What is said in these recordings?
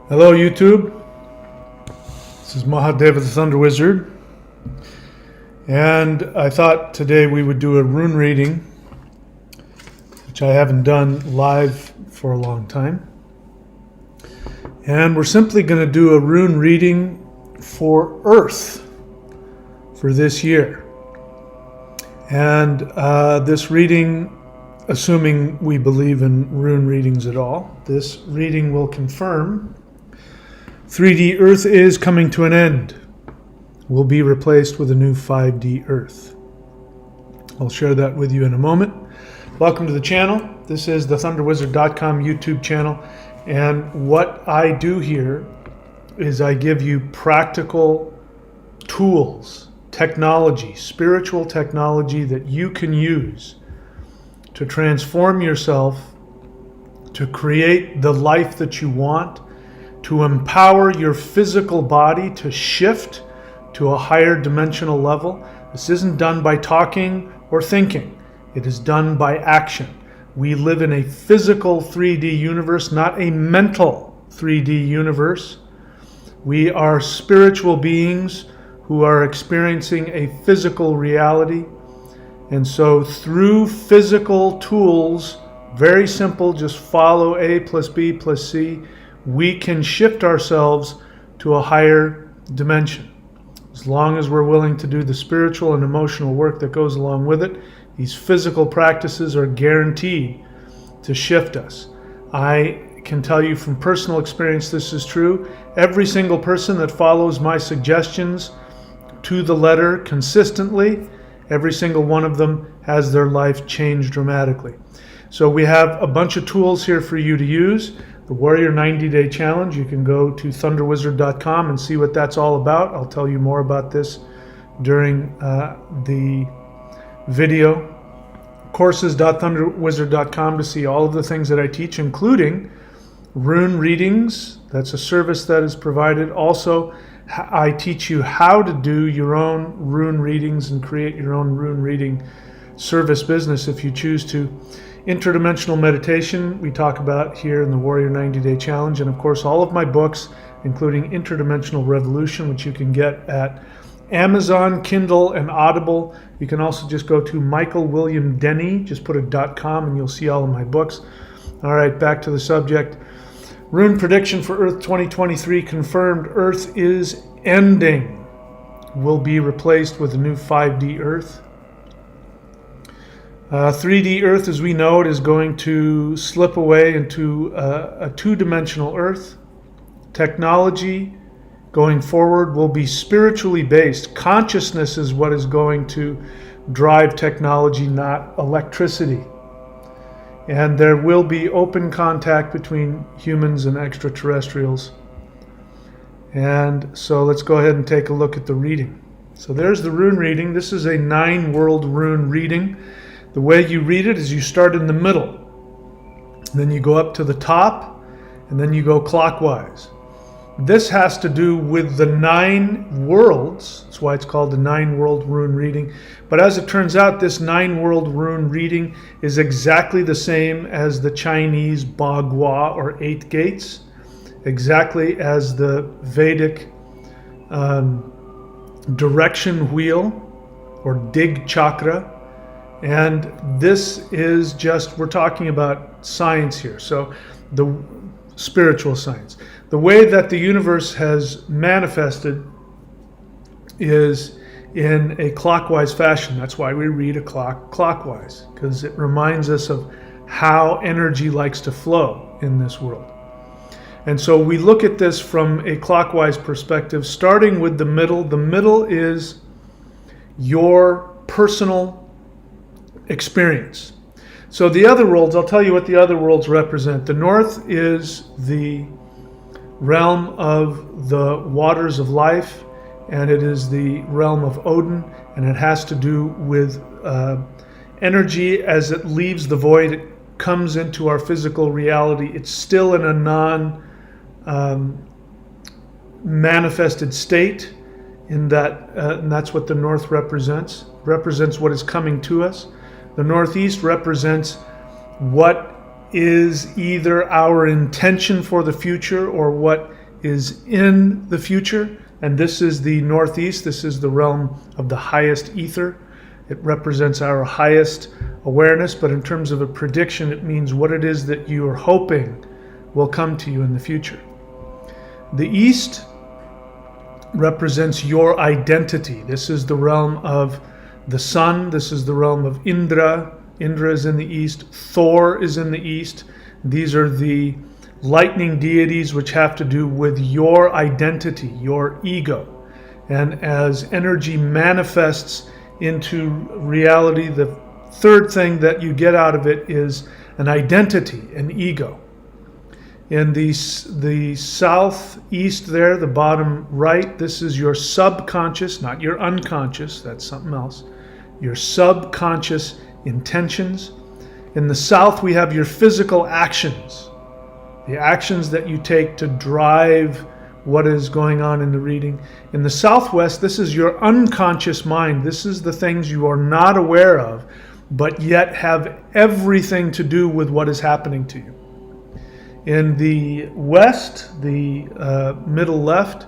Hello YouTube, this is Mahadeva the Thunder Wizard, and I thought today we would do a rune reading, which I haven't done live for a long time. And we're simply going to do a rune reading for Earth for this year. And this reading, assuming we believe in rune readings at all, this reading will confirm 3D Earth is coming to an end. Will be replaced with a new 5D Earth. I'll share that with you in a moment. Welcome to the channel. This is the thunderwizard.com YouTube channel. And what I do here is I give you practical tools, technology, spiritual technology that you can use to transform yourself, to create the life that you want, to empower your physical body to shift to a higher dimensional level. This isn't done by talking or thinking. It is done by action. We live in a physical 3D universe, not a mental 3D universe. We are spiritual beings who are experiencing a physical reality. And so through physical tools, very simple, just follow A plus B plus C, we can shift ourselves to a higher dimension. As long as we're willing to do the spiritual and emotional work that goes along with it, these physical practices are guaranteed to shift us. I can tell you from personal experience this is true. Every single person that follows my suggestions to the letter consistently, every single one of them has their life changed dramatically. So we have a bunch of tools here for you to use. The Warrior 90-Day Challenge, you can go to thunderwizard.com and see what that's all about. I'll tell you more about this during the video. Courses.thunderwizard.com to see all of the things that I teach, including rune readings. That's a service that is provided. Also, I teach you how to do your own rune readings and create your own rune reading service business if you choose to. Interdimensional meditation we talk about here in the Warrior 90-Day Challenge, and of course all of my books, including Interdimensional Revolution, which you can get at Amazon, Kindle, and Audible. You can also just go to Michael William Denny, just put a .com and you'll see all of my books. All right, back to the subject. Rune prediction for Earth 2023 confirmed. Earth is ending. Will be replaced with a new 5D Earth. 3D Earth, as we know it, is going to slip away into a two-dimensional Earth. Technology going forward will be spiritually based. Consciousness is what is going to drive technology, not electricity. And there will be open contact between humans and extraterrestrials. And so let's go ahead and take a look at the reading. So there's the rune reading. This is a 9-world rune reading. The way you read it is you start in the middle, then you go up to the top, and then you go clockwise. This has to do with the 9 worlds. That's why it's called the 9-world rune reading. But as it turns out, this 9-world rune reading is exactly the same as the Chinese Bagua or 8 gates, exactly as the Vedic direction wheel or dig chakra. And this is just, we're talking about science here. So the spiritual science. The way that the universe has manifested is in a clockwise fashion. That's why we read a clock clockwise, because it reminds us of how energy likes to flow in this world. And so we look at this from a clockwise perspective, starting with the middle. The middle is your personal experience. So the other worlds, I'll tell you what the other worlds represent. The north is the realm of the waters of life, and it is the realm of Odin, and it has to do with energy as it leaves the void, it comes into our physical reality. It's still in a non-manifested state, in that, and that's what the north represents what is coming to us. The northeast represents what is either our intention for the future or what is in the future. And this is the northeast. This is the realm of the highest ether. It represents our highest awareness, but in terms of a prediction, it means what it is that you are hoping will come to you in the future. The east represents your identity. This is the realm of the sun. This is the realm of Indra. Indra is in the east. Thor is in the east. These are the lightning deities which have to do with your identity, your ego. And as energy manifests into reality, the third thing that you get out of it is an identity, an ego. In the southeast there, the bottom right, this is your subconscious, not your unconscious, that's something else. Your subconscious intentions. In the south, we have your physical actions. The actions that you take to drive what is going on in the reading. In the southwest, this is your unconscious mind. This is the things you are not aware of, but yet have everything to do with what is happening to you. In the west, the middle left,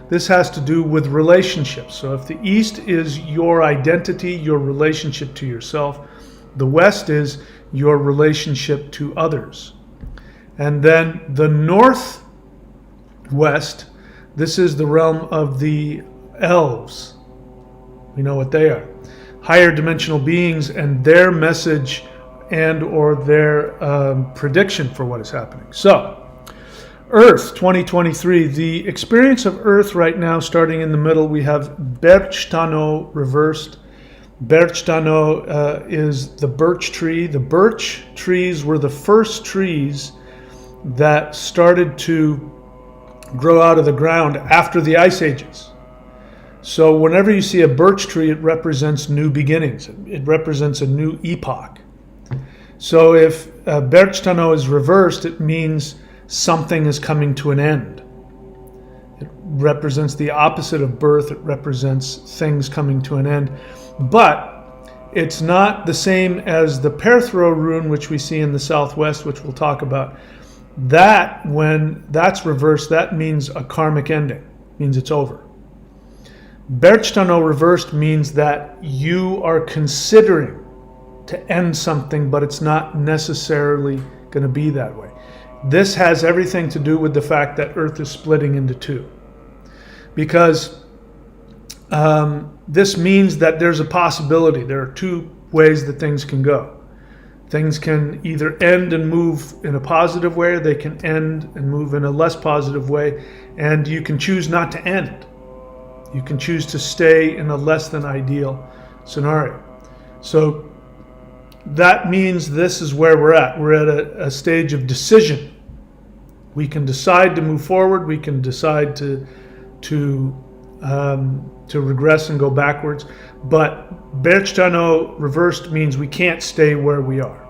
this has to do with relationships. So if the east is your identity, your relationship to yourself, the west is your relationship to others. And then the northwest, this is the realm of the elves. We know what they are. Higher dimensional beings and their message and or their prediction for what is happening. So, Earth 2023, the experience of Earth right now, starting in the middle, we have Berchtano reversed. Berchtano is the birch tree. The birch trees were the first trees that started to grow out of the ground after the ice ages. So whenever you see a birch tree, it represents new beginnings. It represents a new epoch. So if Berchtano is reversed, it means something is coming to an end. It represents the opposite of birth. It represents things coming to an end. But it's not the same as the Perthro rune, which we see in the southwest, which we'll talk about. That, when that's reversed, that means a karmic ending, means it's over. Berchtano reversed means that you are considering to end something, but it's not necessarily going to be that way. This has everything to do with the fact that Earth is splitting into two. Because this means that there's a possibility. There are two ways that things can go. Things can either end and move in a positive way, or they can end and move in a less positive way, and you can choose not to end. You can choose to stay in a less than ideal scenario. So that means this is where we're at. We're at a stage of decision. We can decide to move forward. We can decide to regress and go backwards. But Berchtano reversed means we can't stay where we are.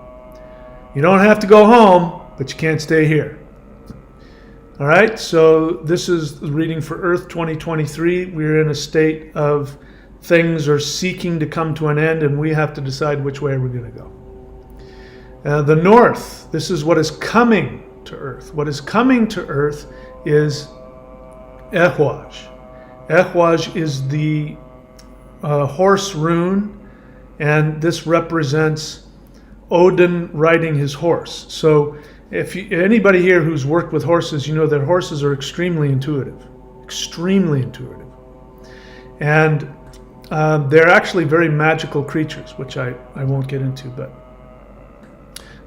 You don't have to go home, but you can't stay here. All right, so this is the reading for Earth 2023. We're in a state of things are seeking to come to an end, and we have to decide which way we're going to go. The North, this is what is coming to Earth. What is coming to Earth is Ehwaj. Ehwaj is the horse rune, and this represents Odin riding his horse. So if anybody here who's worked with horses, you know that horses are extremely intuitive. And they're actually very magical creatures, which I won't get into, but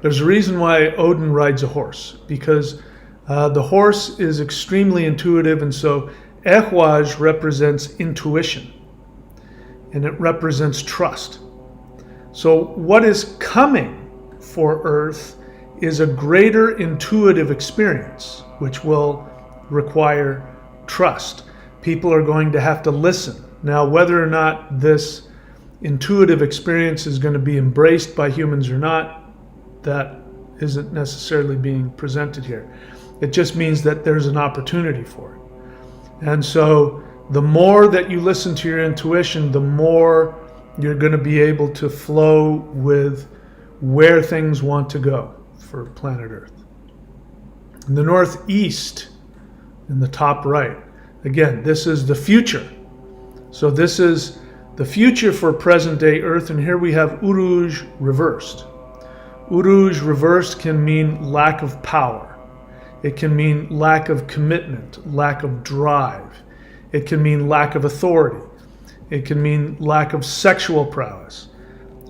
there's a reason why Odin rides a horse, because the horse is extremely intuitive, and so Ehwaj represents intuition, and it represents trust. So what is coming for Earth is a greater intuitive experience, which will require trust. People are going to have to listen. Now, whether or not this intuitive experience is going to be embraced by humans or not, that isn't necessarily being presented here. It just means that there's an opportunity for it. And so the more that you listen to your intuition, the more you're going to be able to flow with where things want to go. for planet Earth. In the northeast, in the top right, again, this is the future. So this is the future for present day Earth, and here we have Uruj reversed. Uruj reversed can mean lack of power. It can mean lack of commitment, lack of drive. It can mean lack of authority. It can mean lack of sexual prowess.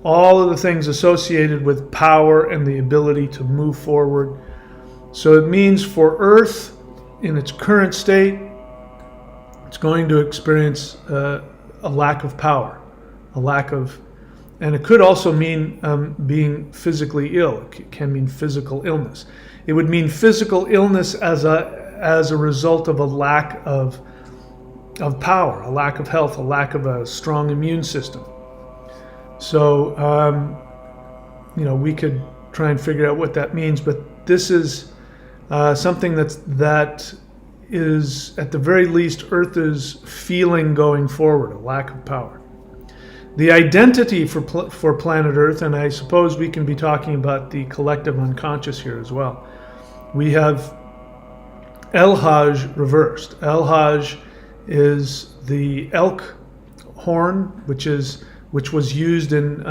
All of the things associated with power and the ability to move forward. So it means for Earth in its current state, it's going to experience a lack of power, a lack of, and it could also mean being physically ill. It can mean physical illness. It would mean physical illness as a result of a lack of power, a lack of health, a lack of a strong immune system. So, we could try and figure out what that means, but this is something that is, at the very least, Earth is feeling going forward, a lack of power. The identity for planet Earth, and I suppose we can be talking about the collective unconscious here as well. We have El-Hajj reversed. El-Hajj is the elk horn, which was used in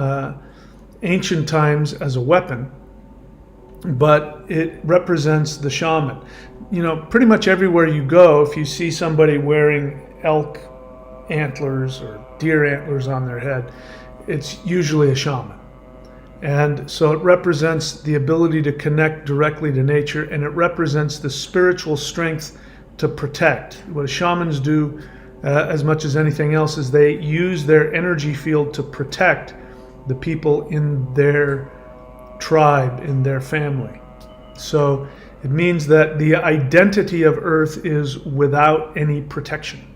ancient times as a weapon, but it represents the shaman. Pretty much everywhere you go, if you see somebody wearing elk antlers or deer antlers on their head, it's usually a shaman. And so it represents the ability to connect directly to nature, and it represents the spiritual strength to protect. What shamans do as much as anything else is they use their energy field to protect the people in their tribe, in their family. So it means that the identity of Earth is without any protection.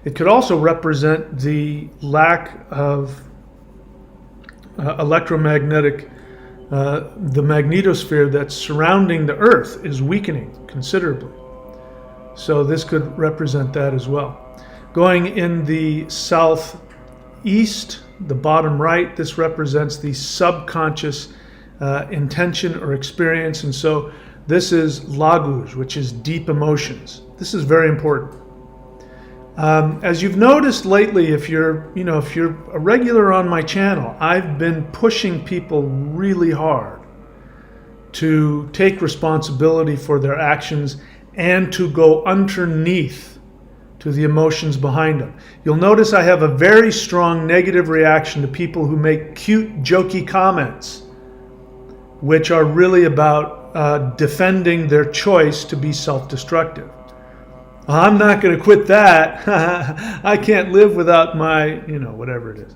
It could also represent the lack of electromagnetic, the magnetosphere that's surrounding the Earth is weakening considerably. So this could represent that as well. Going in the southeast, the bottom right, this represents the subconscious intention or experience. And so this is laguj, which is deep emotions. This is very important. As you've noticed lately, if you're a regular on my channel, I've been pushing people really hard to take responsibility for their actions and to go underneath to the emotions behind them. You'll notice I have a very strong negative reaction to people who make cute, jokey comments, which are really about defending their choice to be self-destructive. I'm not going to quit that. I can't live without my, whatever it is.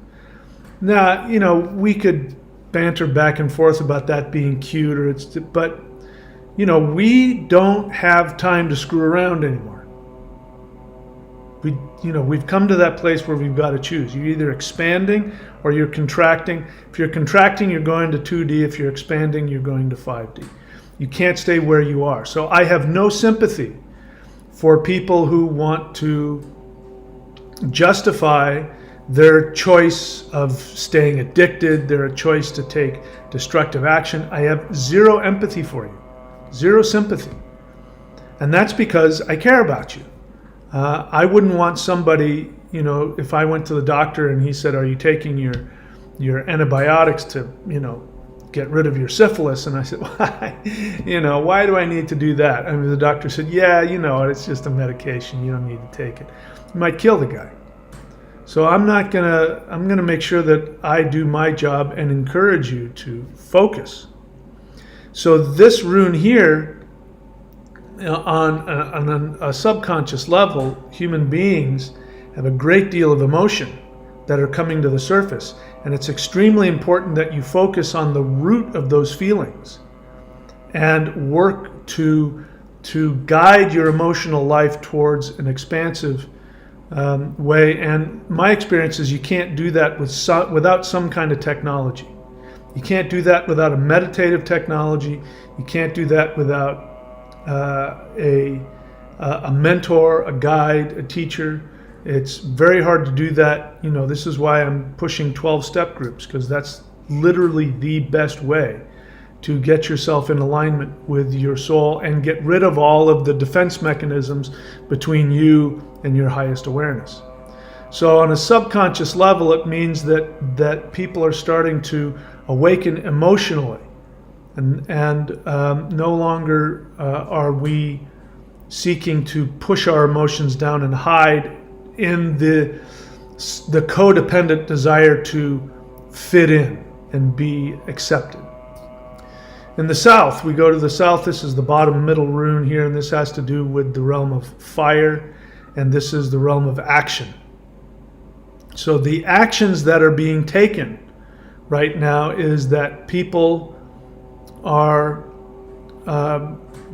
Now, we could banter back and forth about that being cute, but we don't have time to screw around anymore. We've come to that place where we've got to choose. You're either expanding or you're contracting. If you're contracting, you're going to 2D. If you're expanding, you're going to 5D. You can't stay where you are. So I have no sympathy for people who want to justify their choice of staying addicted, their choice to take destructive action. I have zero empathy for you, zero sympathy. And that's because I care about you. I wouldn't want somebody, if I went to the doctor and he said, "Are you taking your antibiotics to, get rid of your syphilis?" And I said, "Why? Why do I need to do that?" And the doctor said, "Yeah, it's just a medication. You don't need to take it." You might kill the guy. So I'm gonna make sure that I do my job and encourage you to focus. So this rune here, on a subconscious level, human beings have a great deal of emotion that are coming to the surface. And it's extremely important that you focus on the root of those feelings and work to guide your emotional life towards an expansive way. And my experience is you can't do that without some kind of technology. You can't do that without a meditative technology. You can't do that without a mentor, a guide, a teacher. It's very hard to do that. This is why I'm pushing 12-step groups, because that's literally the best way to get yourself in alignment with your soul and get rid of all of the defense mechanisms between you and your highest awareness. So on a subconscious level, it means that people are starting to awaken emotionally, and no longer are we seeking to push our emotions down and hide in the codependent desire to fit in and be accepted. In the south, we go to the south. This is the bottom middle rune here, and this has to do with the realm of fire, and this is the realm of action. So the actions that are being taken right now is that people are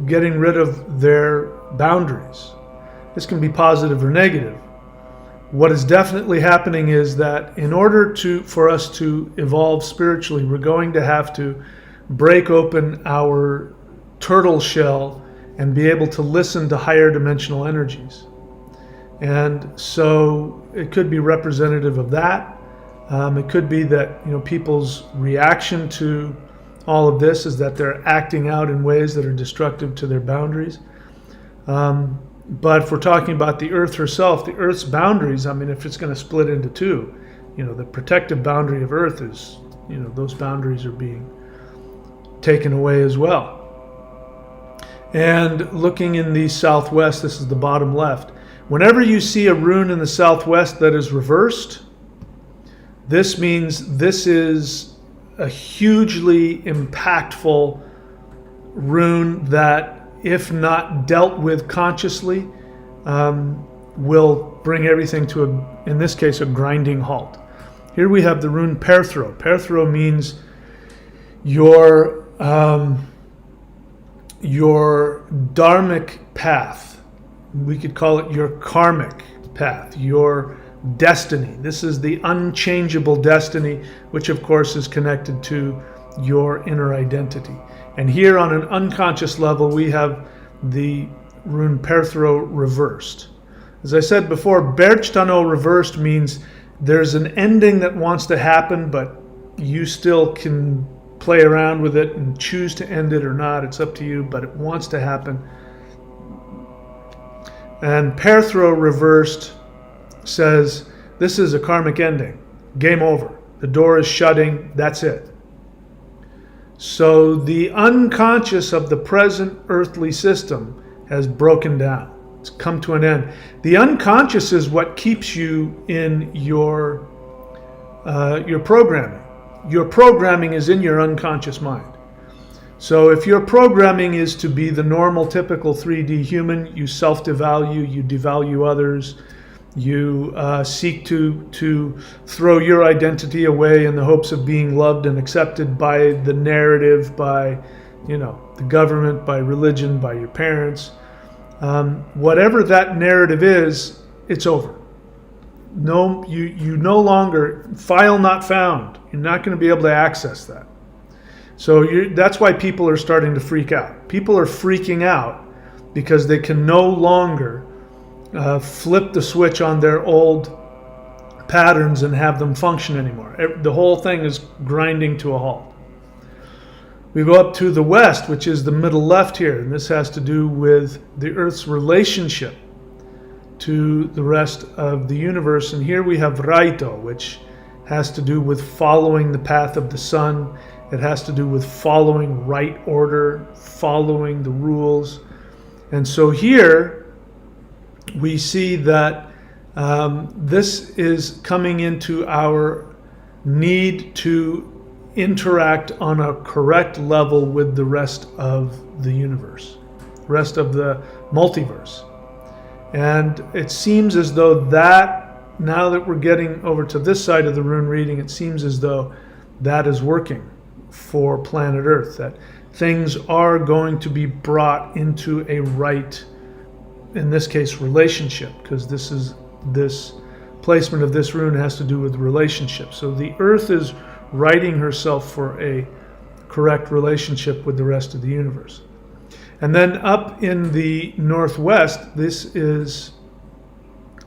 getting rid of their boundaries. This can be positive or negative. What is definitely happening is that in order for us to evolve spiritually, we're going to have to break open our turtle shell and be able to listen to higher dimensional energies. And so it could be representative of that. It could be that, people's reaction to all of this is that they're acting out in ways that are destructive to their boundaries. But if we're talking about the earth herself, the earth's boundaries, if it's going to split into two, the protective boundary of earth is, those boundaries are being taken away as well. And looking in the southwest, this is the bottom left. Whenever you see a rune in the southwest that is reversed, this means this is a hugely impactful rune that, if not dealt with consciously, will bring everything to, in this case, a grinding halt. Here we have the rune Perthro. Perthro means your dharmic path. We could call it your karmic path, your destiny. This is the unchangeable destiny, which of course is connected to your inner identity. And here on an unconscious level, we have the rune Perthro reversed. As I said before, Berchtano reversed means there's an ending that wants to happen, but you still can play around with it and choose to end it or not. It's up to you, but it wants to happen. And Perthro reversed says, this is a karmic ending. Game over. The door is shutting. That's it. So the unconscious of the present earthly system has broken down. It's come to an end. The unconscious is what keeps you in your programming. Your programming is in your unconscious mind. So if your programming is to be the normal, typical 3D human, you self-devalue, you devalue others, you seek to throw your identity away in the hopes of being loved and accepted by the narrative, by the government, by religion, by your parents. Whatever that narrative is, it's over. No, you no longer, file not found. You're not going to be able to access that. So that's why people are starting to freak out. People are freaking out because they can no longer flip the switch on their old patterns and have them function anymore. The whole thing is grinding to a halt. We go up to the west, which is the middle left here, and this has to do with the Earth's relationship to the rest of the universe. And here we have Raito, which has to do with following the path of the sun. It has to do with following right order, following the rules. And so here we see that this is coming into our need to interact on a correct level with the rest of the universe, rest of the multiverse. And it seems as though that, now that we're getting over to this side of the rune reading, it seems as though that is working for planet Earth, that things are going to be brought into a right, in this case, relationship, because this placement of this rune has to do with relationship. So the Earth is righting herself for a correct relationship with the rest of the universe. And then up in the northwest, this is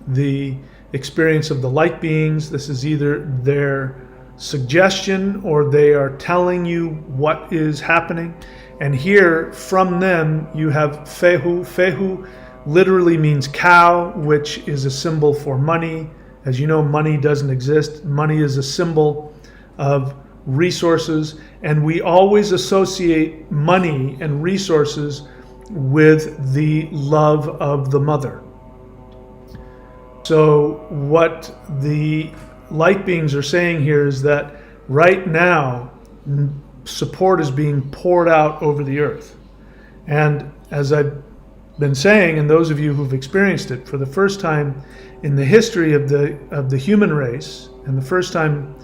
the experience of the light beings. This is either their suggestion, or they are telling you what is happening. And here from them you have Fehu. Fehu literally means cow, which is a symbol for money. As you know, money doesn't exist. Money is a symbol of resources, and we always associate money and resources with the love of the mother. So what the light beings are saying here is that right now support is being poured out over the earth. And as I've been saying, and those of you who've experienced it, for the first time in the history of the human race, and the first time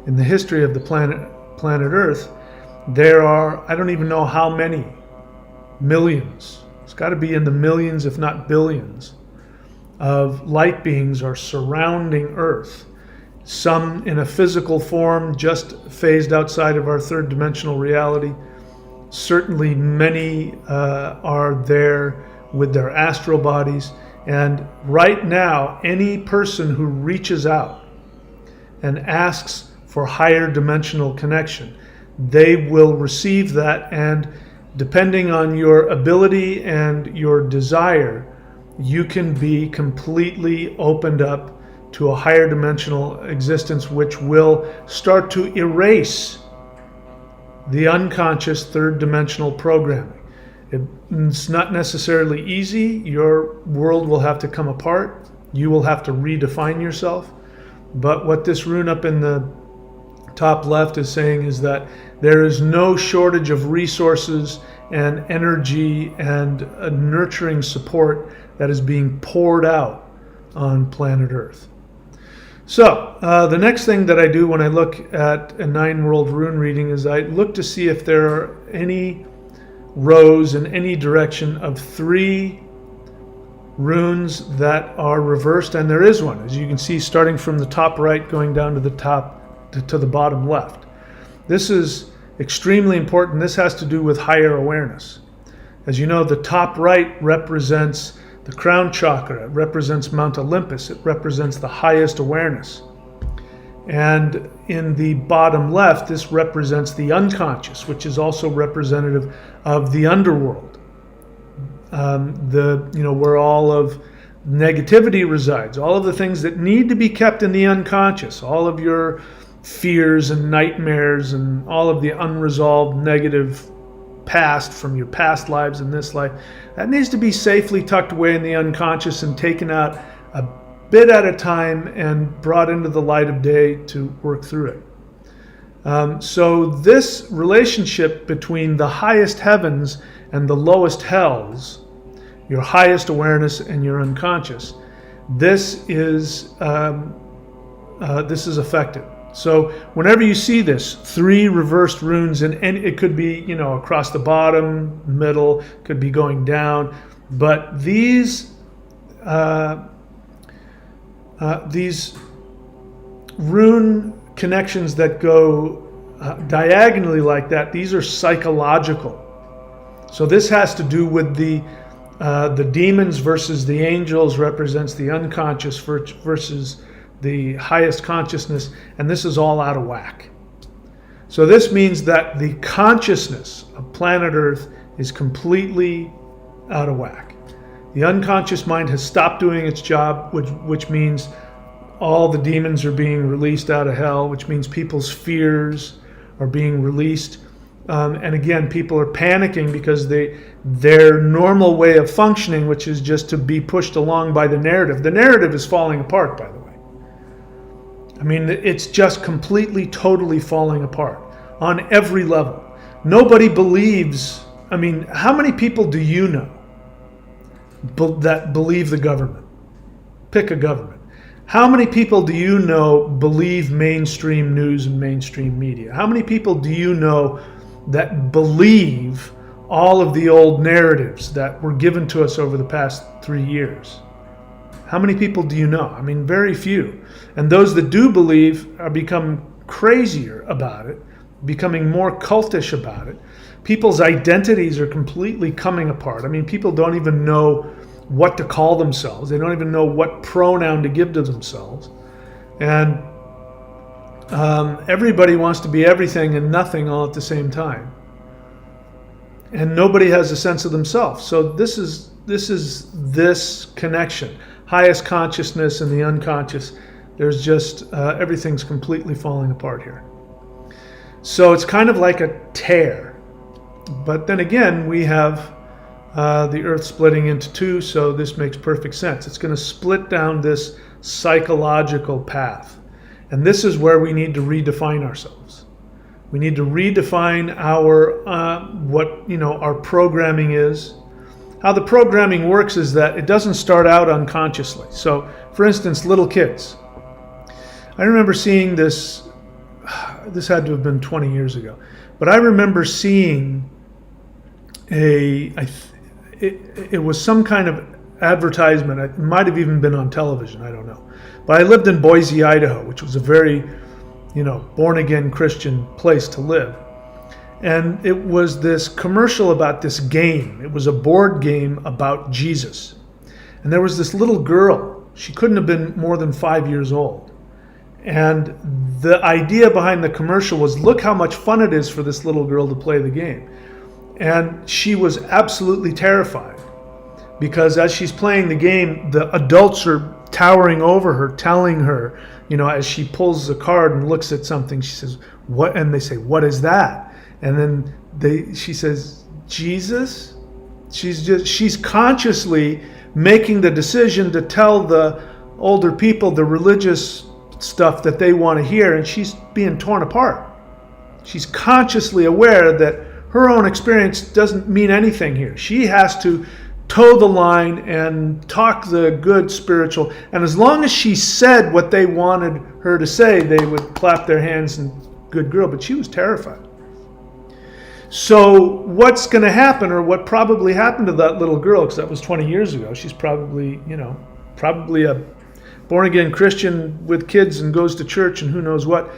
in the history of the planet Earth, there are, I don't even know how many, millions, it's got to be in the millions if not billions, of light beings are surrounding Earth. Some in a physical form, just phased outside of our third dimensional reality. Certainly many are there with their astral bodies. And right now, any person who reaches out and asks for higher dimensional connection, they will receive that, and depending on your ability and your desire, you can be completely opened up to a higher dimensional existence, which will start to erase the unconscious third dimensional programming. It's not necessarily easy. Your world will have to come apart. You will have to redefine yourself. But what this rune up in the top left is saying is that there is no shortage of resources and energy and a nurturing support that is being poured out on planet Earth. So the next thing that I do when I look at a 9-world rune reading is I look to see if there are any rows in any direction of 3 runes that are reversed, and there is one, as you can see, starting from the top right going down to the top to the bottom left. This is extremely important. This has to do with higher awareness. As you know, the top right represents the crown chakra. It represents Mount Olympus. It represents the highest awareness. And in the bottom left, this represents the unconscious, which is also representative of the underworld, where all of negativity resides, all of the things that need to be kept in the unconscious, all of your fears and nightmares and all of the unresolved negative past from your past lives in this life, that needs to be safely tucked away in the unconscious and taken out a bit at a time and brought into the light of day to work through it. So this relationship between the highest heavens and the lowest hells, your highest awareness and your unconscious, this is effective. So whenever you see this, 3 reversed runes, and it could be, across the bottom, middle, could be going down, but these rune connections that go diagonally like that, these are psychological. So this has to do with the demons versus the angels, represents the unconscious versus the highest consciousness, and this is all out of whack. So this means that the consciousness of planet Earth is completely out of whack. The unconscious mind has stopped doing its job, which means all the demons are being released out of hell, which means people's fears are being released. And again, people are panicking because their normal way of functioning, which is just to be pushed along by the narrative is falling apart, by the way. I mean, it's just completely, totally falling apart on every level. Nobody believes, how many people do you know that believe the government? Pick a government. How many people do you know believe mainstream news and mainstream media? How many people do you know that believe all of the old narratives that were given to us over the past 3 years? How many people do you know? Very few. And those that do believe are becoming crazier about it, becoming more cultish about it. People's identities are completely coming apart. People don't even know what to call themselves. They don't even know what pronoun to give to themselves. And everybody wants to be everything and nothing all at the same time. And nobody has a sense of themselves. So this is this connection. Highest consciousness and the unconscious. There's just, everything's completely falling apart here. So it's kind of like a tear. But then again, we have the earth splitting into two, so this makes perfect sense. It's going to split down this psychological path. And this is where we need to redefine ourselves. We need to redefine our, our programming is. How the programming works is that it doesn't start out unconsciously. So, for instance, little kids. I remember seeing this, this had to have been 20 years ago, but I remember seeing it was some kind of advertisement. It might have even been on television, I don't know. But I lived in Boise, Idaho, which was a very, born-again Christian place to live. And it was this commercial about this game. It was a board game about Jesus. And there was this little girl. She couldn't have been more than 5 years old. And the idea behind the commercial was, look how much fun it is for this little girl to play the game. And she was absolutely terrified because as she's playing the game, the adults are towering over her, telling her, as she pulls the card and looks at something, she says, "What?" And they say, "What is that?" And then she says, "Jesus." She's consciously making the decision to tell the older people the religious stuff that they want to hear, and she's being torn apart. She's consciously aware that her own experience doesn't mean anything here. She has to toe the line and talk the good spiritual. And as long as she said what they wanted her to say, they would clap their hands and good girl. But she was terrified. So what's going to happen, or what probably happened to that little girl, because that was 20 years ago. She's probably, probably a born-again Christian with kids and goes to church and who knows what.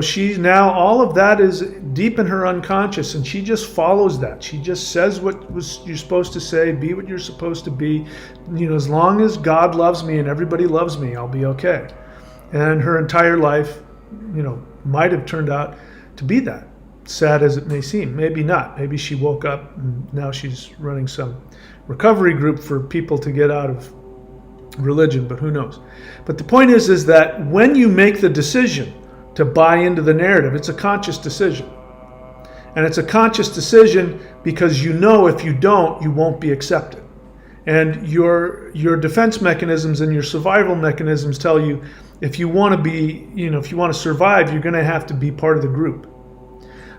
She's now, all of that is deep in her unconscious, and she just follows that. She just says what you're supposed to say, be what you're supposed to be. As long as God loves me and everybody loves me, I'll be okay. And her entire life, might have turned out to be that, sad as it may seem. Maybe not. Maybe she woke up and now she's running some recovery group for people to get out of religion, but who knows. But the point is that when you make the decision to buy into the narrative, it's a conscious decision. And it's a conscious decision because if you don't, you won't be accepted. And your defense mechanisms and your survival mechanisms tell you if you want to be, if you want to survive, you're going to have to be part of the group.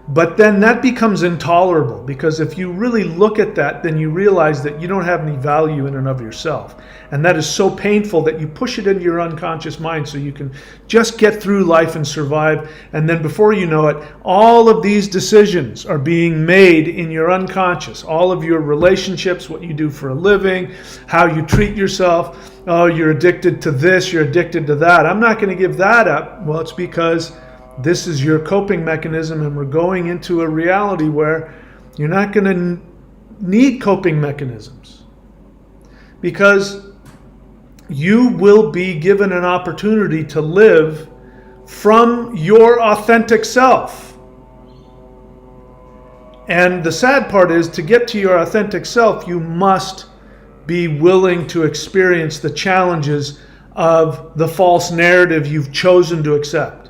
But then that becomes intolerable, because if you really look at that, then you realize that you don't have any value in and of yourself. And that is so painful that you push it into your unconscious mind so you can just get through life and survive. And then before you know it, all of these decisions are being made in your unconscious. All of your relationships, what you do for a living, how you treat yourself. Oh, you're addicted to this, you're addicted to that. I'm not going to give that up. Well, it's because this is your coping mechanism, and we're going into a reality where you're not going to need coping mechanisms, because you will be given an opportunity to live from your authentic self. And the sad part is, to get to your authentic self, you must be willing to experience the challenges of the false narrative you've chosen to accept.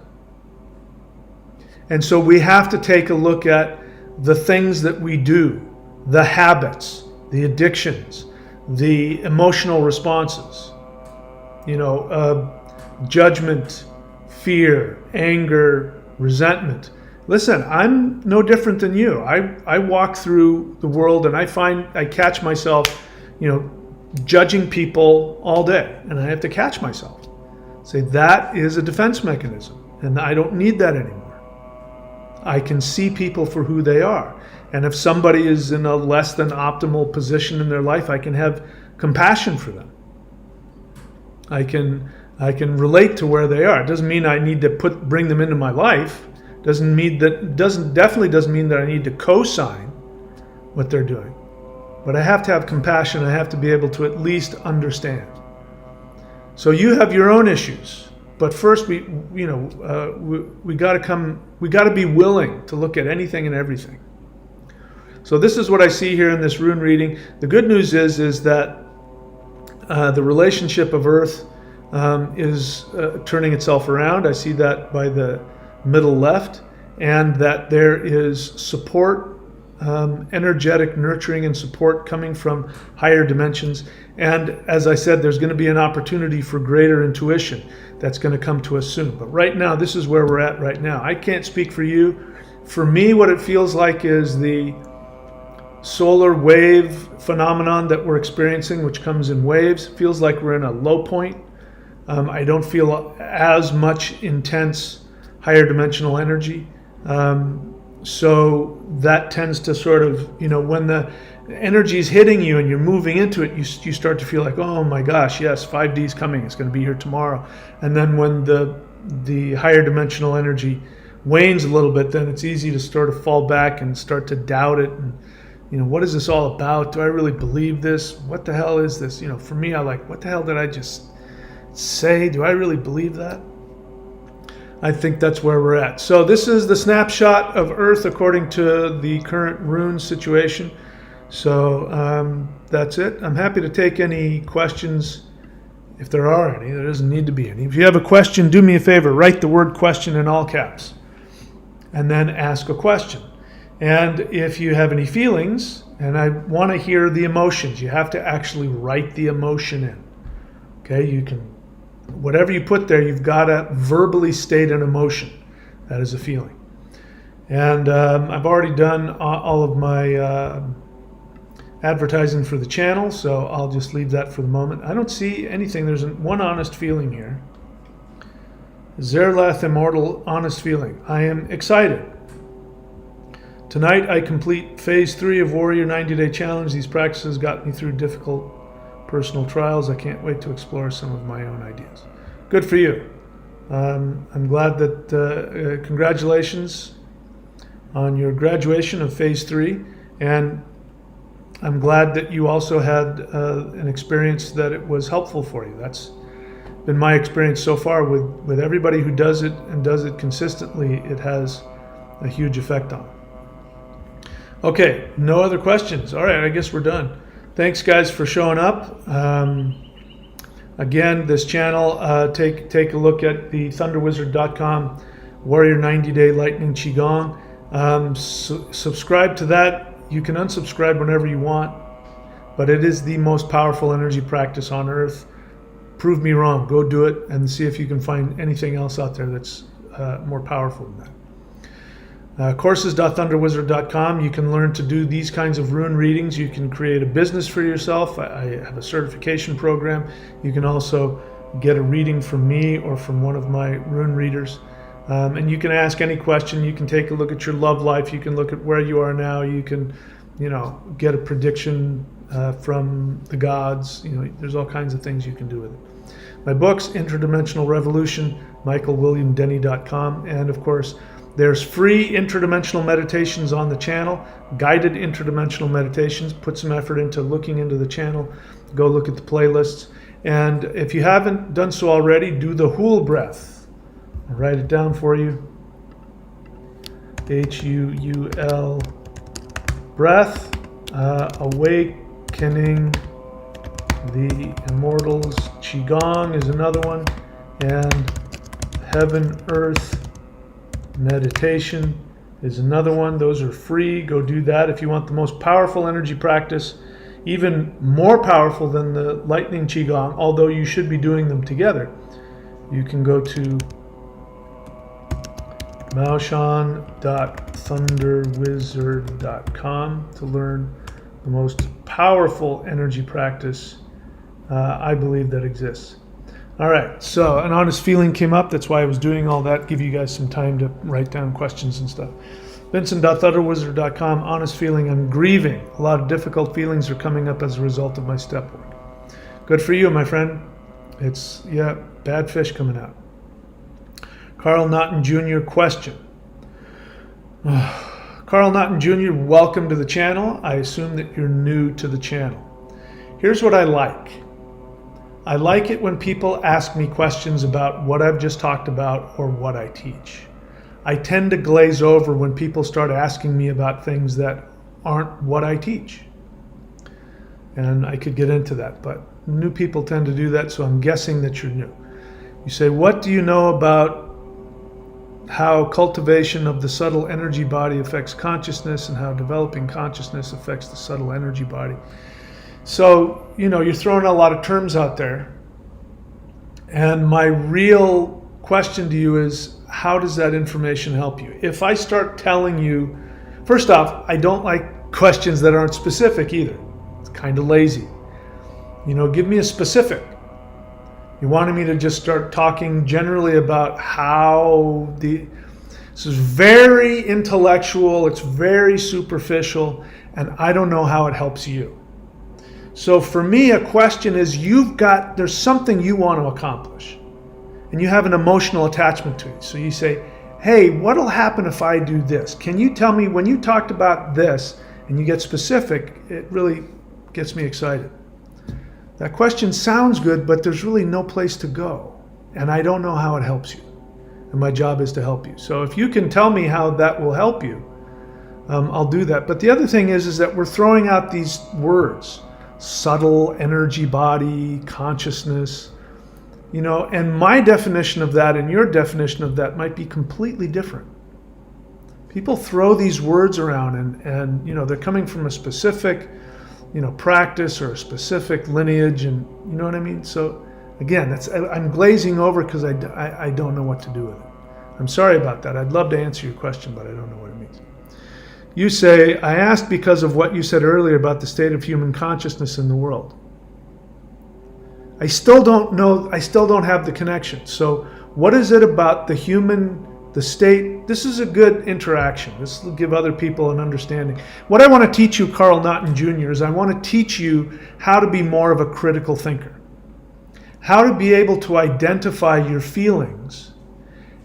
And so we have to take a look at the things that we do, the habits, the addictions, the emotional responses, judgment, fear, anger, resentment. Listen, I'm no different than you. I walk through the world and I catch myself, judging people all day, and I have to catch myself. Say that is a defense mechanism, and I don't need that anymore. I can see people for who they are. And if somebody is in a less than optimal position in their life, I can have compassion for them. I can relate to where they are. It doesn't mean I need to bring them into my life. Definitely doesn't mean that I need to co-sign what they're doing. But I have to have compassion. I have to be able to at least understand. So you have your own issues. but first we got to be willing to look at anything and everything. So this is what I see here in this rune reading. The good news is that the relationship of Earth is turning itself around. I see that by the middle left, and that there is support, energetic nurturing and support coming from higher dimensions. And as I said, there's going to be an opportunity for greater intuition that's going to come to us soon. But right now, this is where we're at right now. I can't speak for you. For me, what it feels like is the solar wave phenomenon that we're experiencing, which comes in waves. Feels like we're in a low point. I don't feel as much intense higher dimensional energy. So that tends to sort of, when the energy is hitting you and you're moving into it, you start to feel like, oh my gosh, yes, 5D is coming. It's going to be here tomorrow. And then when the higher dimensional energy wanes a little bit, then it's easy to sort of fall back and start to doubt it. And, what is this all about? Do I really believe this? What the hell is this? For me, I like, what the hell did I just say? Do I really believe that? I think that's where we're at. So this is the snapshot of Earth according to the current rune situation. So that's it. I'm happy to take any questions if there are any. There doesn't need to be any. If you have a question, do me a favor. Write the word question in all caps and then ask a question. And if you have any feelings, and I want to hear the emotions, you have to actually write the emotion in. Okay, you can, whatever you put there, you've got to verbally state an emotion. That is a feeling. And I've already done all of my advertising for the channel, so I'll just leave that for the moment. I don't see anything. There's one honest feeling here. Zerlath Immortal, honest feeling. I am excited. Tonight I complete phase 3 of Warrior 90-Day Challenge. These practices got me through difficult personal trials. I can't wait to explore some of my own ideas. Good for you. I'm glad that, congratulations on your graduation of phase 3. And I'm glad that you also had an experience that it was helpful for you. That's been my experience so far with everybody who does it and does it consistently. It has a huge effect on them. Okay, no other questions. All right, I guess we're done. Thanks, guys, for showing up. Again, this channel, take a look at the thunderwizard.com Warrior 90-Day Lightning Qigong. Subscribe to that. You can unsubscribe whenever you want, but it is the most powerful energy practice on earth. Prove me wrong. Go do it and see if you can find anything else out there that's more powerful than that. Courses.thunderwizard.com. You can learn to do these kinds of rune readings. You can create a business for yourself. I have a certification program. You can also get a reading from me or from one of my rune readers. And you can ask any question. You can take a look at your love life. You can look at where you are now. You can, get a prediction from the gods. There's all kinds of things you can do with it. My books, Interdimensional Revolution, michaelwilliamdenny.com, and of course, there's free interdimensional meditations on the channel, guided interdimensional meditations. Put some effort into looking into the channel. Go look at the playlists. And if you haven't done so already, do the Hool breath. I'll write it down for you. H-U-U-L breath. Awakening the Immortals. Qigong is another one. And Heaven, Earth, Meditation is another one. Those are free. Go do that if you want the most powerful energy practice, even more powerful than the Lightning Qigong, although you should be doing them together. You can go to maoshan.thunderwizard.com to learn the most powerful energy practice I believe that exists. All right, so an honest feeling came up. That's why I was doing all that, give you guys some time to write down questions and stuff. Vincent.thunderwizard.com, honest feeling, I'm grieving. A lot of difficult feelings are coming up as a result of my step work. Good for you, my friend. It's, bad fish coming out. Carl Naughton Jr. question. Carl Naughton Jr., welcome to the channel. I assume that you're new to the channel. Here's what I like. I like it when people ask me questions about what I've just talked about or what I teach. I tend to glaze over when people start asking me about things that aren't what I teach. And I could get into that, but new people tend to do that, so I'm guessing that you're new. You say, what do you know about how cultivation of the subtle energy body affects consciousness and how developing consciousness affects the subtle energy body? So, you're throwing a lot of terms out there. And my real question to you is, how does that information help you? If I start telling you, first off, I don't like questions that aren't specific either. It's kind of lazy. Give me a specific. You wanted me to just start talking generally about how this is very intellectual, it's very superficial, and I don't know how it helps you. So for me, a question is, there's something you want to accomplish, and you have an emotional attachment to it. So you say, hey, what'll happen if I do this? Can you tell me, when you talked about this, and you get specific, it really gets me excited. That question sounds good, but there's really no place to go. And I don't know how it helps you. And my job is to help you. So if you can tell me how that will help you, I'll do that. But the other thing is that we're throwing out these words, subtle energy body, consciousness, and my definition of that and your definition of that might be completely different. People throw these words around and they're coming from a specific practice or a specific lineage, and you know what I mean? So again, I'm glazing over because I don't know what to do with it. I'm sorry about that. I'd love to answer your question, but I don't know what it means. You say, I asked because of what you said earlier about the state of human consciousness in the world. I still don't know, I still don't have the connection. So what is it about the state? This is a good interaction. This will give other people an understanding. What I want to teach you, Carl Naughton Jr., is I want to teach you how to be more of a critical thinker. How to be able to identify your feelings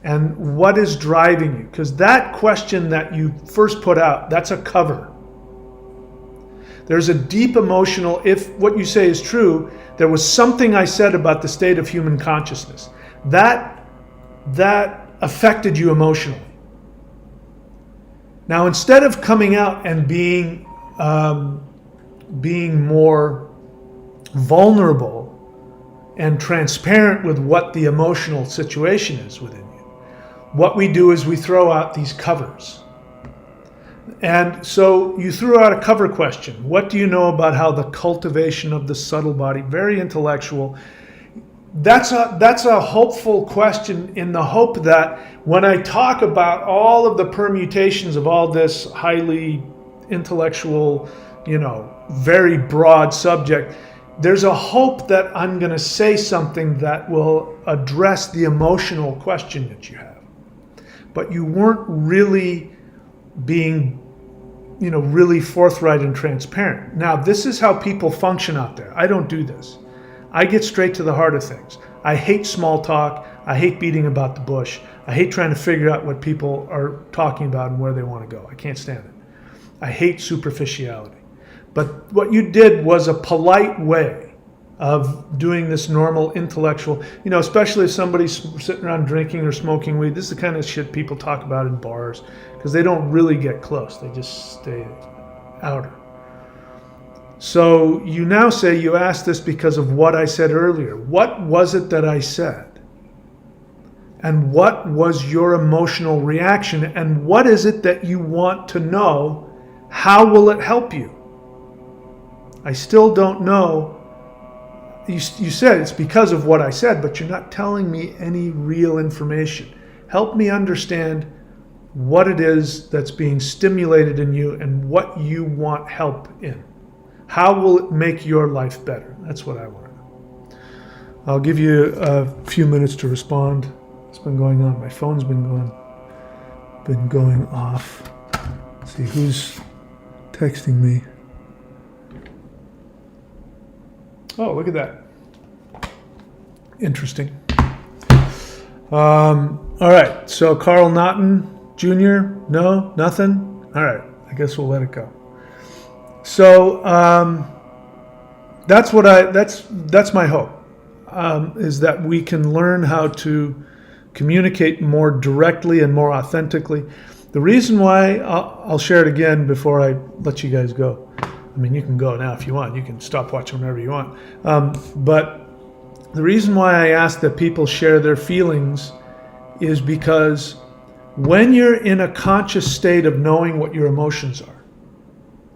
and what is driving you. Because that question that you first put out, that's a cover. There's a deep emotional, if what you say is true, there was something I said about the state of human consciousness. That affected you emotionally. Now, instead of coming out and being more vulnerable and transparent with what the emotional situation is within you, what we do is we throw out these covers. And so you threw out a cover question. What do you know about how the cultivation of the subtle body, very intellectual, that's a hopeful question, in the hope that when I talk about all of the permutations of all this highly intellectual, very broad subject, there's a hope that I'm going to say something that will address the emotional question that you have. But you weren't really being, really forthright and transparent. Now, this is how people function out there. I don't do this. I get straight to the heart of things. I hate small talk. I hate beating about the bush. I hate trying to figure out what people are talking about and where they want to go. I can't stand it. I hate superficiality. But what you did was a polite way of doing this normal intellectual, especially if somebody's sitting around drinking or smoking weed. This is the kind of shit people talk about in bars because they don't really get close. They just stay outer. So you now say you asked this because of what I said earlier. What was it that I said? And what was your emotional reaction? And what is it that you want to know? How will it help you? I still don't know. You said it's because of what I said, but you're not telling me any real information. Help me understand what it is that's being stimulated in you and what you want help in. How will it make your life better? That's what I want to know. I'll give you a few minutes to respond. What's been going on? My phone's been going off. Let's see who's texting me. Oh, look at that. Interesting. All right. So Carl Naughton Jr. No, nothing. All right. I guess we'll let it go. So that's my hope. is that we can learn how to communicate more directly and more authentically. The reason why, I'll share it again before I let you guys go. I mean, you can go now if you want. You can stop watching whenever you want. But the reason why I ask that people share their feelings is because when you're in a conscious state of knowing what your emotions are,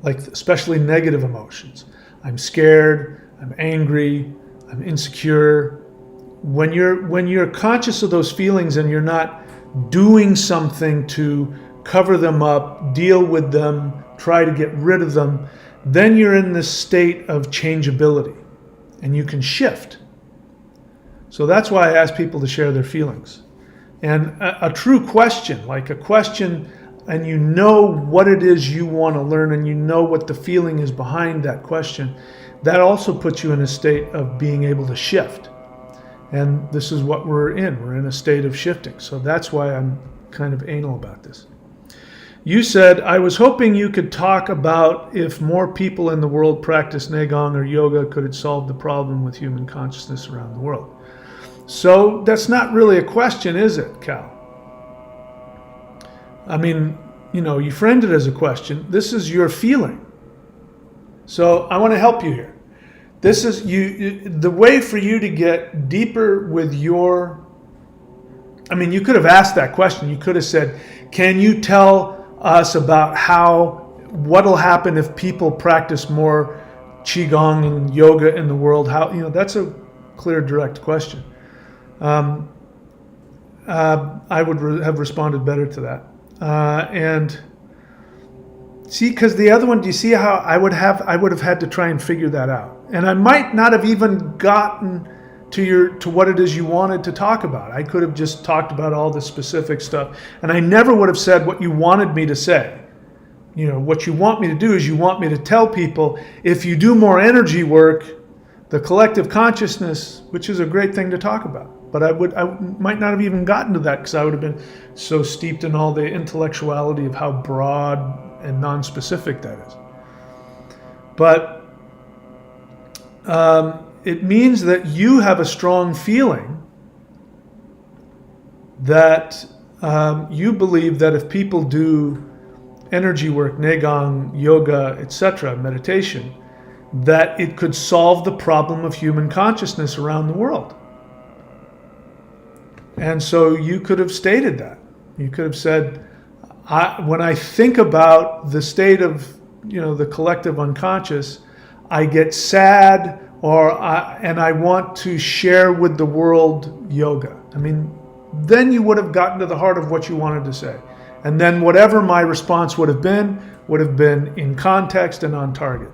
like especially negative emotions, I'm scared, I'm angry, I'm insecure. When you're conscious of those feelings and you're not doing something to cover them up, deal with them, try to get rid of them, then you're in this state of changeability and you can shift. So that's why I ask people to share their feelings. And a true question, like a question, and you know what it is you want to learn and you know what the feeling is behind that question, that also puts you in a state of being able to shift. And this is what we're in. We're in a state of shifting. So that's why I'm kind of anal about this. You said, I was hoping you could talk about if more people in the world practice Neigong or yoga, could it solve the problem with human consciousness around the world? So that's not really a question, is it, Cal? I mean, you know, you framed it as a question. This is your feeling. So I want to help you here. This is the way for you to get deeper with your, I mean, you could have asked that question. You could have said, can you tell us about what'll happen if people practice more Qigong and yoga in the world? How, you know, that's a clear, direct question. I would have responded better to that. And see, because the other one, do you see how I would have had to try and figure that out? And I might not have even gotten to what it is you wanted to talk about. I could have just talked about all the specific stuff, and I never would have said what you wanted me to say. You know, what you want me to do is you want me to tell people, if you do more energy work, the collective consciousness, which is a great thing to talk about. But I might not have even gotten to that because I would have been so steeped in all the intellectuality of how broad and non-specific that is. But it means that you have a strong feeling that you believe that if people do energy work, Neigong, yoga, etc., meditation, that it could solve the problem of human consciousness around the world. And so you could have stated that. You could have said, when I think about the state of, you know, the collective unconscious, I get sad, and I want to share with the world yoga. I mean, then you would have gotten to the heart of what you wanted to say. And then whatever my response would have been in context and on target.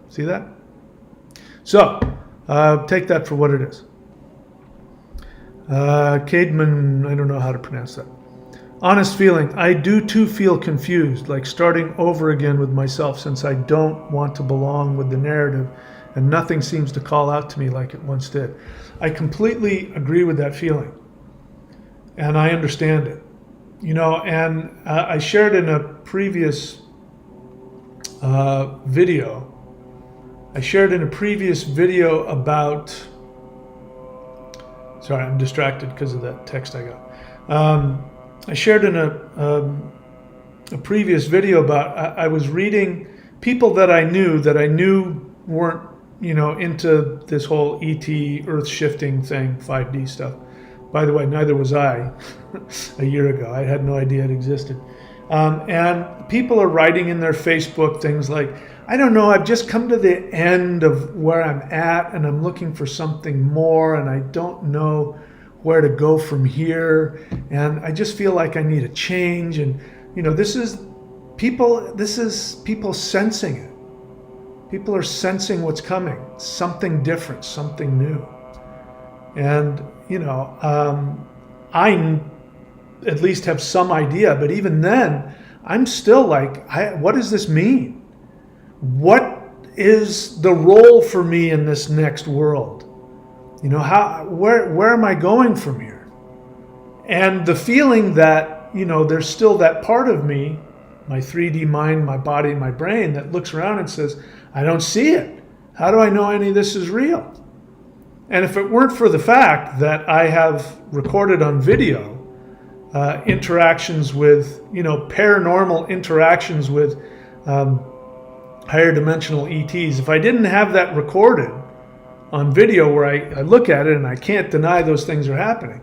See that? So, take that for what it is. Cademan, I don't know how to pronounce that. Honest feeling, I do too feel confused, like starting over again with myself since I don't want to belong with the narrative and nothing seems to call out to me like it once did. I completely agree with that feeling and I understand it. You know, and I shared in a previous video, about, sorry, I'm distracted because of that text I got. I shared in a previous video about, I was reading people that I knew weren't, you know, into this whole ET, earth shifting thing, 5D stuff. By the way, neither was I a year ago. I had no idea it existed. And people are writing in their Facebook things like, I don't know, I've just come to the end of where I'm at and I'm looking for something more and I don't know where to go from here. And I just feel like I need a change. And, you know, this is people sensing it. People are sensing what's coming, something different, something new. And, you know, I at least have some idea, but even then, I'm still like, what does this mean? What is the role for me in this next world? You know, where am I going from here? And the feeling that, you know, there's still that part of me, my 3D mind, my body, my brain, that looks around and says, I don't see it. How do I know any of this is real? And if it weren't for the fact that I have recorded on video interactions with, paranormal interactions with higher dimensional ETs, if I didn't have that recorded on video where I look at it and I can't deny those things are happening,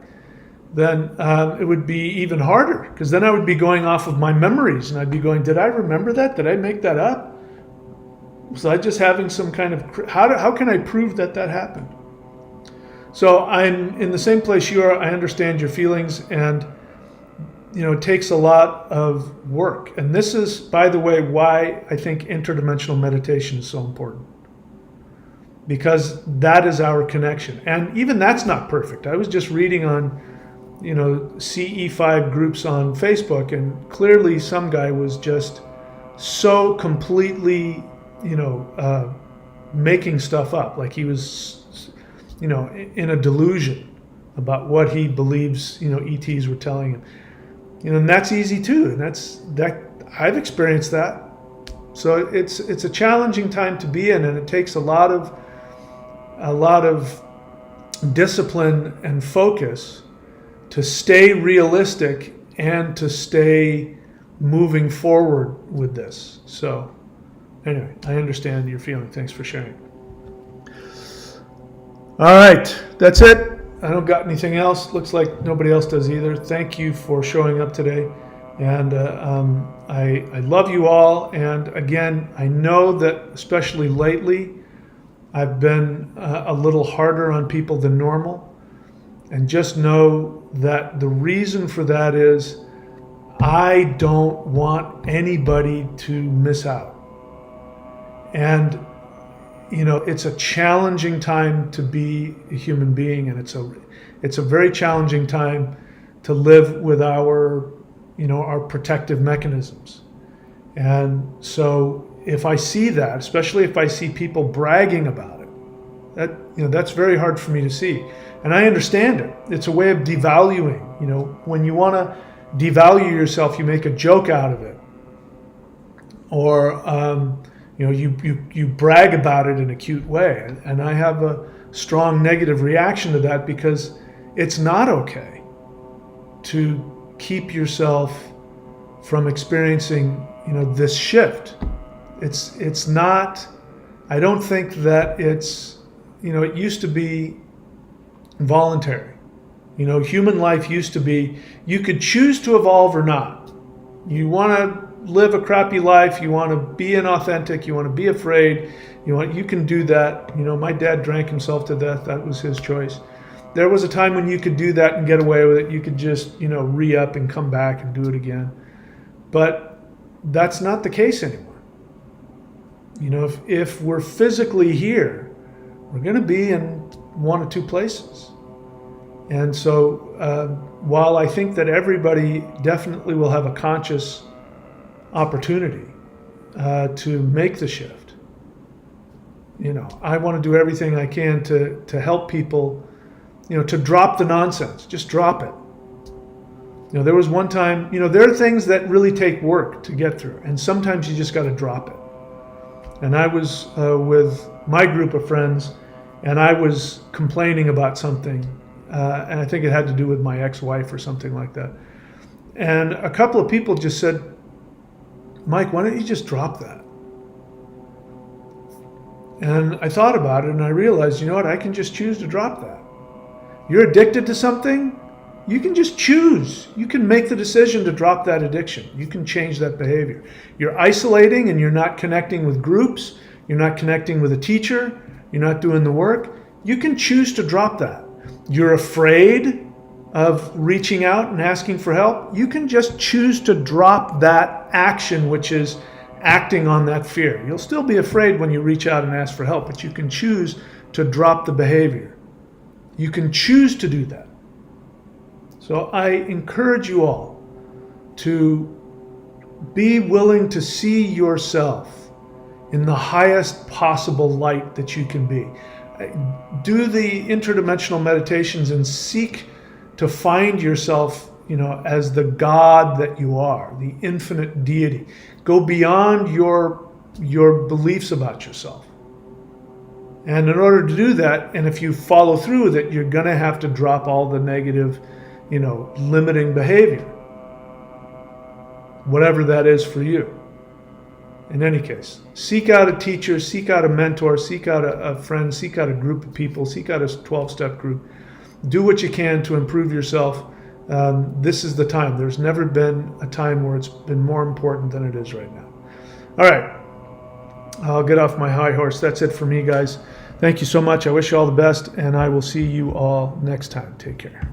then it would be even harder, because then I would be going off of my memories and I'd be going, did I remember that? Did I make that up? Was I just having some kind of, how can I prove that happened? So I'm in the same place you are. I understand your feelings, and it takes a lot of work. And this is, by the way, why I think interdimensional meditation is so important, because that is our connection. And even that's not perfect. I was just reading on, CE5 groups on Facebook, and clearly some guy was just so completely, making stuff up, like he was, in a delusion about what he believes, ETs were telling him. And that's easy too, and that I've experienced that. So it's a challenging time to be in, and it takes a lot of discipline and focus to stay realistic and to stay moving forward with this. So anyway, I understand your feeling. Thanks for sharing. All right, that's it. I don't got anything else. Looks like nobody else does either. Thank you for showing up today. And I love you all. And again, I know that especially lately, I've been a little harder on people than normal. And just know that the reason for that is I don't want anybody to miss out. And it's a challenging time to be a human being, and it's a very challenging time to live with our protective mechanisms. And so if I see that, especially if I see people bragging about it, that's very hard for me to see. And I understand it. It's a way of devaluing. When you want to devalue yourself, you make a joke out of it, or you brag about it in a cute way. And I have a strong negative reaction to that, because it's not okay to keep yourself from experiencing, this shift. It's not, I don't think that it's, it used to be voluntary. Human life used to be, you could choose to evolve or not. You want to live a crappy life, you want to be inauthentic, you want to be afraid, you can do that. My dad drank himself to death. That was his choice. There was a time when you could do that and get away with it. You could just, re-up and come back and do it again. But that's not the case anymore. If we're physically here, we're going to be in one or two places. And so while I think that everybody definitely will have a conscious opportunity to make the shift, I want to do everything I can to help people, to drop the nonsense. Just drop it. There was one time, there are things that really take work to get through, and sometimes you just got to drop it. And I was with my group of friends, and I was complaining about something, and I think it had to do with my ex-wife or something like that. And a couple of people just said, Mike, why don't you just drop that? And I thought about it, and I realized, I can just choose to drop that. You're addicted to something, you can just choose. You can make the decision to drop that addiction. You can change that behavior. You're isolating and you're not connecting with groups. You're not connecting with a teacher. You're not doing the work. You can choose to drop that. You're afraid of reaching out and asking for help. You can just choose to drop that action, which is acting on that fear. You'll still be afraid when you reach out and ask for help, but you can choose to drop the behavior. You can choose to do that. So I encourage you all to be willing to see yourself in the highest possible light that you can be. Do the interdimensional meditations and seek to find yourself, as the God that you are, the infinite deity. Go beyond your beliefs about yourself. And in order to do that, and if you follow through with it, you're going to have to drop all the negative, limiting behavior, whatever that is for you. In any case, seek out a teacher, seek out a mentor, seek out a friend, seek out a group of people, seek out a 12-step group. Do what you can to improve yourself. This is the time. There's never been a time where it's been more important than it is right now. All right. I'll get off my high horse. That's it for me, guys. Thank you so much. I wish you all the best, and I will see you all next time. Take care.